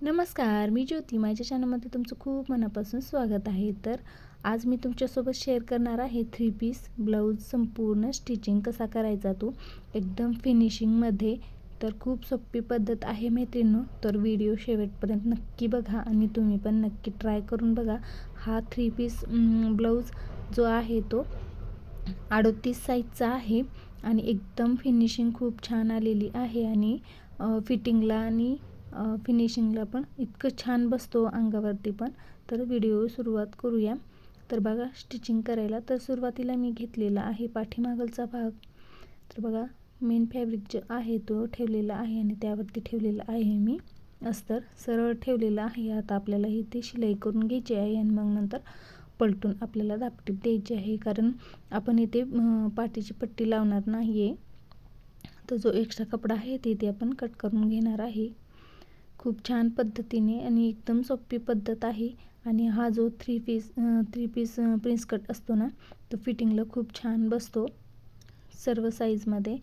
नमस्कार, मी ज्योती. माझ्या चॅनलमध्ये तुमचं खूप मनापासून स्वागत आहे. तर आज मी तुमच्यासोबत शेअर करणार आहे 3 पीस ब्लाऊज संपूर्ण स्टिचिंग कसा करायचा तो एकदम फिनिशिंगमध्ये. तर खूप सोपी पद्धत आहे मैत्रिणींनो. तर व्हिडिओ शेवटपर्यंत नक्की बघा आणि तुम्ही पण नक्की ट्राय करून बघा. हा 3 पीस ब्लाऊज जो आहे तो 38 साईजचा आहे आणि एकदम फिनिशिंग खूप छान आलेली आहे आणि फिटिंगला आणि फिनिशिंगला पण इतकं छान बसतो अंगावरती पण. तर व्हिडिओ सुरुवात करूया. तर बघा स्टिचिंग करायला तर सुरुवातीला मी घेतलेला आहे पाठीमागलचा भाग. तर बघा मेन फॅब्रिक जे आहे तो ठेवलेला आहे आणि त्यावरती ठेवलेला आहे मी अस्तर सरळ ठेवलेला आहे. आता आपल्याला इथे शिलाई करून घ्यायची आहे आणि मग नंतर पलटून आपल्याला दापटीप द्यायची आहे, कारण आपण इथे पाठीची पट्टी लावणार नाही आहे. तर जो एक्स्ट्रा कपडा आहे ते आपण कट करून घेणार आहे खूप छान पद्धतीने आणि एकदम सोपी पद्धत आहे. आणि हा जो थ्री पीस प्रिन्स कट असतो ना, तो फिटिंगला खूप छान बसतो सर्व साईजमध्ये.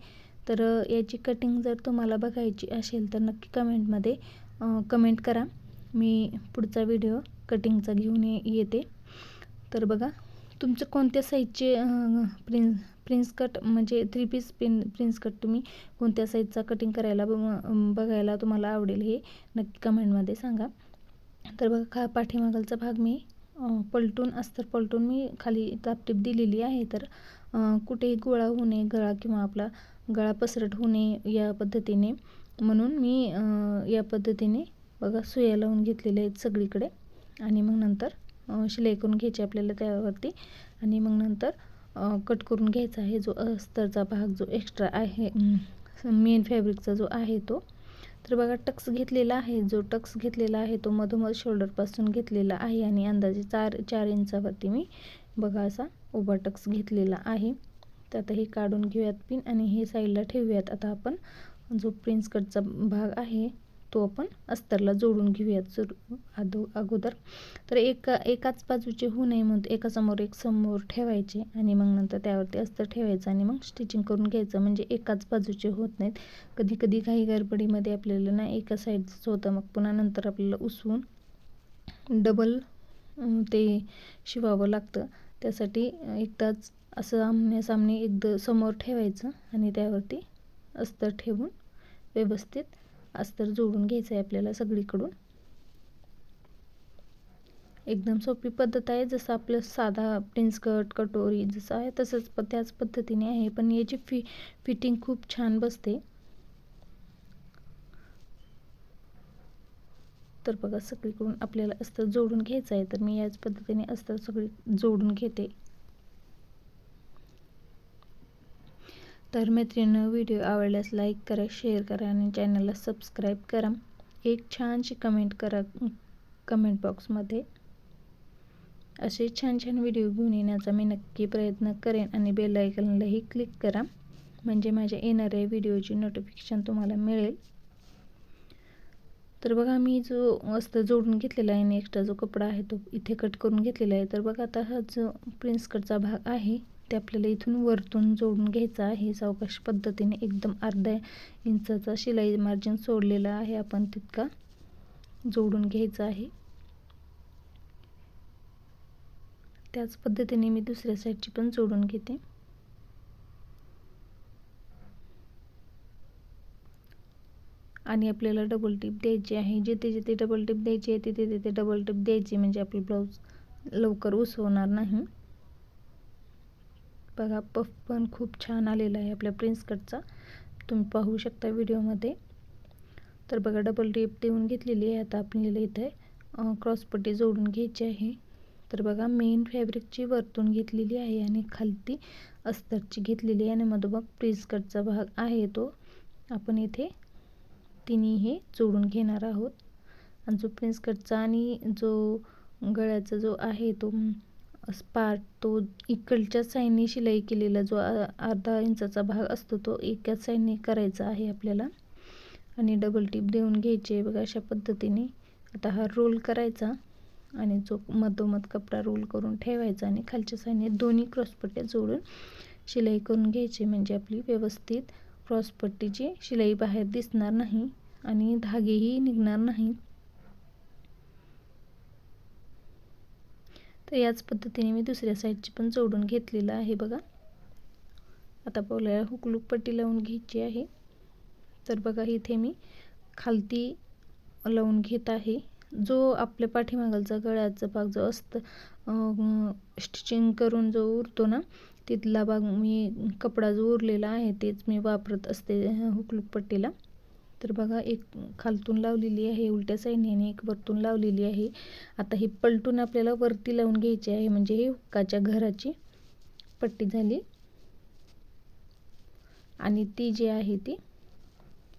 तर याची कटिंग जर तुम्हाला बघायची असेल तर नक्की कमेंटमध्ये कमेंट करा. मी पुढचा व्हिडिओ कटिंगचा घेऊन येते. तर बघा तुमचं कोणत्या साईजचे प्रिन्स कट म्हणजे 3 पीस प्रिन्स कट तुम्ही कोणत्या साईजचा कटिंग करायला बघायला तुम्हाला आवडेल हे नक्की कमेंटमध्ये सांगा. तर बघा पाठीमागलचा भाग मी पलटून अस्तर पलटून मी खाली दापटीप दिलेली आहे. तर कुठेही गोळा होऊ नये, गळा किंवा आपला गळा पसरट होऊ नये या पद्धतीने, म्हणून मी या पद्धतीने बघा सुया लावून घेतलेल्या आहेत सगळीकडे. आणि मग नंतर शिलाई करून घ्यायची आपल्याला त्यावरती आणि मग नंतर कट करून घ्यायचा आहे जो अस्तरचा भाग जो एक्स्ट्रा आहे मेन फॅब्रिकचा जो आहे तो. तर बघा टक्स घेतलेला आहे, जो टक्स घेतलेला आहे तो मधोमध शोल्डरपासून घेतलेला आहे आणि अंदाजे 4 इंचावरती मी बघा असा उभा टक्स घेतलेला आहे. तर आता हे काढून घेऊयात पिन आणि हे साईडला ठेवूयात. आता आपण जो प्रिन्स कटचा भाग आहे तो आपण अस्तरला जोडून घेऊयात अगोदर. तर एकाच बाजूचे होऊ नये म्हणून एकासमोर एक समोर ठेवायचे आणि मग नंतर त्यावरती अस्तर ठेवायचं आणि मग स्टिचिंग करून घ्यायचं, म्हणजे एकाच बाजूचे होत नाहीत. कधी कधी काही गडबडीमध्ये आपल्याला ना एका साईडचं होतं, मग पुन्हा नंतर आपल्याला उसवून डबल ते शिवावं लागतं. त्यासाठी एकदाच असं आमनेसामने एकदा समोर ठेवायचं आणि त्यावरती अस्तर ठेवून व्यवस्थित अस्तर जोडून घ्यायचं आहे आपल्याला सगळीकडून. एकदम सोपी पद्धत आहे, जसं आपलं साधा प्रिन्स कट कटोरी जसं आहे तसंच त्याच पद्धतीने आहे, पण याची फिटिंग खूप छान बसते. तर बघा सगळीकडून आपल्याला अस्तर जोडून घ्यायचं आहे. तर मी याच पद्धतीने अस्तर सगळी जोडून घेते. तर मैत्रिणींनो, व्हिडिओ आवडल्यास लाईक करा, शेअर करा आणि चॅनलला सबस्क्राईब करा. एक छानशी कमेंट करा कमेंट बॉक्समध्ये. असे छान छान व्हिडिओ घेऊन येण्याचा मी नक्की प्रयत्न करेन आणि बेल आयकॉनलाही क्लिक करा, म्हणजे माझ्या येणाऱ्या व्हिडिओची नोटिफिकेशन तुम्हाला मिळेल. तर बघा मी जो अस्तर जोडून घेतलेला आहे आणि एक्स्ट्रा जो कपडा आहे तो इथे कट करून घेतलेला आहे. तर बघा आता हा जो प्रिन्स कटचा भाग आहे ते आपल्याला इथून वरतून जोडून घ्यायचा आहे सावकाश पद्धतीने. एकदम अर्धा इंचाचा शिलाई मार्जिन सोडलेला आहे, आपण तितका जोडून घ्यायचा आहे. त्याच पद्धतीने मी दुसऱ्या साईडची पण जोडून घेते. आणि आपल्याला डबल टिप द्यायची आहे, जिथे जिथे डबल टिप द्यायची आहे तिथे तिथे डबल टिप द्यायची, म्हणजे आपलं ब्लाऊज लवकर उसवणार नाही. बघा पफ पण खूप छान आलेला आहे आपल्या प्रिन्स कटचा, तुम्ही पाहू शकता व्हिडिओमध्ये. तर बघा डबल टिप देऊन घेतलेली आहे. आता आपल्याला इथे क्रॉसपट्टी जोडून घ्यायची आहे. तर बघा मेन फॅब्रिकची वरतून घेतलेली आहे आणि खालती अस्तरची घेतलेली आहे आणि मधोमध प्रिन्स कटचा भाग आहे तो आपण इथे तिन्ही हे जोडून घेणार आहोत. आणि जो प्रिन्स कटचा आणि जो गळ्याचा जो आहे तो पार्ट तो इकडच्या साईडने शिलाई केलेला जो अर्धा इंचाचा भाग असतो तो एकाच साईडने करायचा आहे आपल्याला आणि डबल टिप देऊन घ्यायची बघा अशा पद्धतीने. आता हा रोल करायचा आणि जो मधोमध कपडा रोल करून ठेवायचा आणि खालच्या साईडने दोन्ही क्रॉसपट्ट्या जोडून शिलाई करून घ्यायची, म्हणजे आपली व्यवस्थित क्रॉसपट्टीची शिलाई बाहेर दिसणार नाही आणि धागेही निघणार नाही. तर याच पद्धतीने मी दुसऱ्या साईडची पण जोडून घेतलेलं आहे बघा. आता आपल्याला हुकलूक पट्टी लावून घ्यायची आहे. तर बघा इथे मी खालती लावून घेत आहे. जो आपल्या पाठीमागलचा गळ्याचा भाग जो असतं स्टिचिंग करून जो उरतो ना, तिथला भाग मी कपडा जो उरलेला आहे तेच मी वापरत असते हुकलूक पट्टीला. तर बघा एक खालतून लावलेली आहे उलट्या साईडने आणि एक वरतून लावलेली आहे. आता ही पलटून आपल्याला वरती लावून घ्यायची आहे, म्हणजे ही हुक्काच्या घराची पट्टी झाली. आणि ती जी आहे ती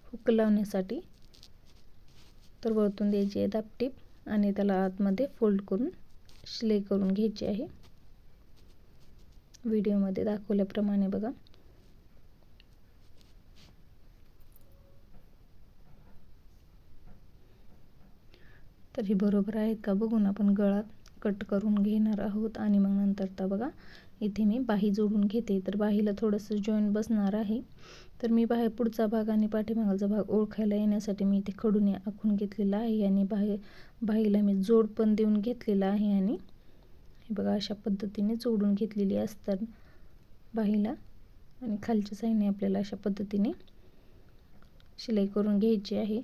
हुक लावण्यासाठी तर वरतून द्यायची आहे दाबटीप आणि त्याला आतमध्ये फोल्ड करून शिलाई करून घ्यायची आहे, व्हिडिओमध्ये दाखवल्याप्रमाणे बघा. तर ही बरोबर आहेत का बघून आपण गळा कट करून घेणार आहोत. आणि मग नंतर तर बघा इथे मी बाही जोडून घेते. तर बाहीला थोडंसं जॉईंट बसणार आहे. तर मी पुढचा भाग आणि पाठीमागचा भाग ओळखायला येण्यासाठी मी इथे खडूने आखून घेतलेला आहे आणि बाहीला मी जोड पण देऊन घेतलेला आहे. आणि हे बघा अशा पद्धतीने जोडून घेतलेली असतात बाहीला. आणि खालच्या साईडने आपल्याला अशा पद्धतीने शिलाई करून घ्यायची आहे.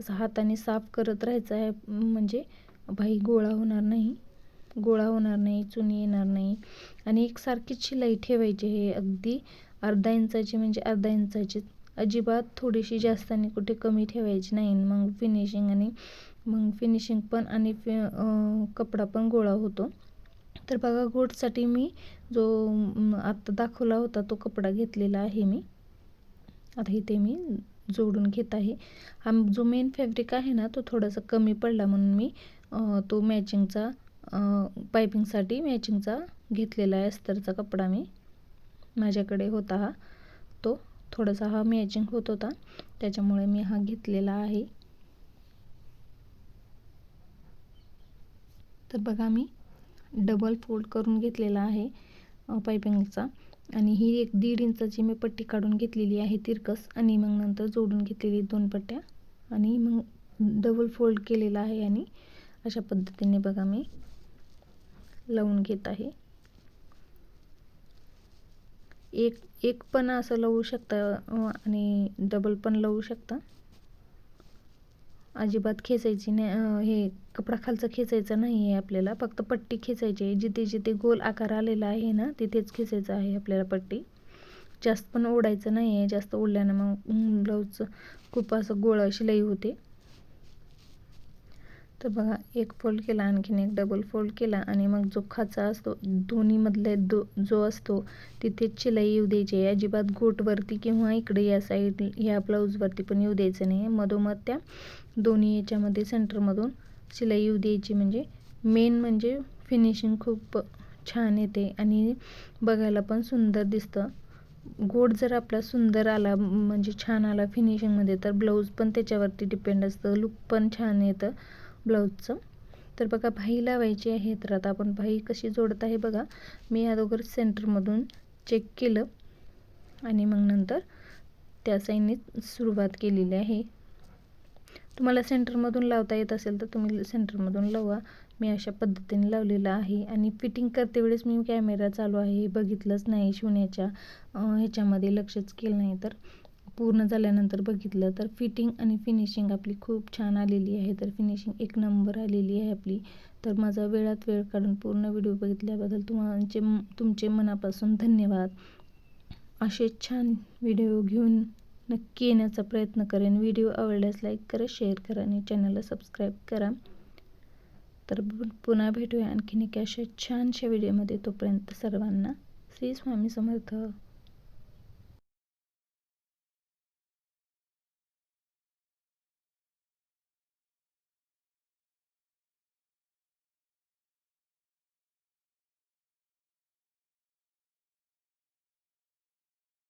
असं हाताने साफ करत राहायचं आहे, म्हणजे बाही गोळा होणार नाही, चुनी येणार नाही. आणि एकसारखीच शिलाई ठेवायची आहे, अगदी अर्धा इंचाची म्हणजे अर्धा इंचाची, अजिबात थोडीशी जास्त आणि कुठे कमी ठेवायची नाही. मग फिनिशिंग पण आणि कपडा पण गोळा होतो. तर बघा गोटसाठी मी जो आत्ता दाखवला होता तो कपडा घेतलेला आहे मी. आता इथे मी जोडून घेत आहे. हा जो मेन फॅब्रिक आहे ना तो थोडासा कमी पडला म्हणून मी तो मॅचिंगचा पायपिंगसाठी मॅचिंगचा घेतलेला आहे. अस्तरचा कपडा मी माझ्याकडे होता हा, तो थोडासा हा मॅचिंग होत होता त्याच्यामुळे मी हा घेतलेला आहे. तर बघा मी डबल फोल्ड करून घेतलेला आहे पायपिंगचा. आणि ही 1.5 इंचाची मी पट्टी काढून घेतलेली आहे तिरकस, आणि मग नंतर जोडून घेतलेली 2 पट्ट्या आणि मग डबल फोल्ड केलेला आहे. आणि अशा पद्धतीने बघा मी लावून घेत आहे. एक पण असं लावू शकता आणि डबल पण लावू शकता. अजिबात खेचायची नाही, हे कपडा खालचा खेचायचा नाही आहे आपल्याला, फक्त पट्टी खेचायची आहे. जिथे जिथे गोल आकार आलेला आहे ना तिथेच खेचायचं आहे आपल्याला पट्टी. जास्त पण ओढायचं नाही आहे, जास्त ओढल्यानं मग ब्लाऊजचं खूप असं गोळा शिलाई होते. तर बघा एक फोल्ड केला, आणखीन एक डबल फोल्ड केला आणि मग जो खाचा असतो दोन्हीमधले जो असतो तिथेच शिलाई येऊ द्यायची आहे. अजिबात गोटवरती किंवा इकडे या साईड ह्या ब्लाऊजवरती पण येऊ द्यायचं नाही. मधोमध त्या दोन्ही याच्यामध्ये सेंटरमधून शिलाई येऊ द्यायची, म्हणजे फिनिशिंग खूप छान येते आणि बघायला पण सुंदर दिसतं. गोट जर आपला सुंदर आला म्हणजे छान आला फिनिशिंगमध्ये तर ब्लाऊज पण त्याच्यावरती डिपेंड असतं, लुक पण छान येतं ब्लाऊजचं. तर बघा बाही लावायची आहे. तर आता आपण बाही कशी जोडत आहे बघा. मी अगोदर सेंटरमधून चेक केलं आणि मग नंतर त्या साईडने सुरुवात केलेली आहे. तुम्हाला सेंटरमधून लावता येत असेल तर तुम्ही सेंटरमधून लावा. मी अशा पद्धतीने लावलेलं आहे. आणि फिटिंग करते वेळेस मी कॅमेरा चालू आहे बघितलंच नाही, शिवण्याच्या ह्याच्यामध्ये लक्षच केलं नाही. तर पूर्ण झाल्यानंतर बघितलं तर फिटिंग आणि फिनिशिंग आपली खूप छान आलेली आहे. तर फिनिशिंग एक नंबर आलेली आहे आपली. तर माझा वेळात वेळ काढून पूर्ण व्हिडिओ बघितल्याबद्दल तुमचे मनापासून धन्यवाद. असे छान व्हिडिओ घेऊन नक्की येण्याचा प्रयत्न करेन. व्हिडिओ आवडल्यास लाईक करा, शेअर करा आणि चॅनलला सबस्क्राईब करा. तर पुन्हा भेटूया आणखीन एका अशा छानशा व्हिडिओमध्ये. तोपर्यंत सर्वांना श्री स्वामी समर्थ.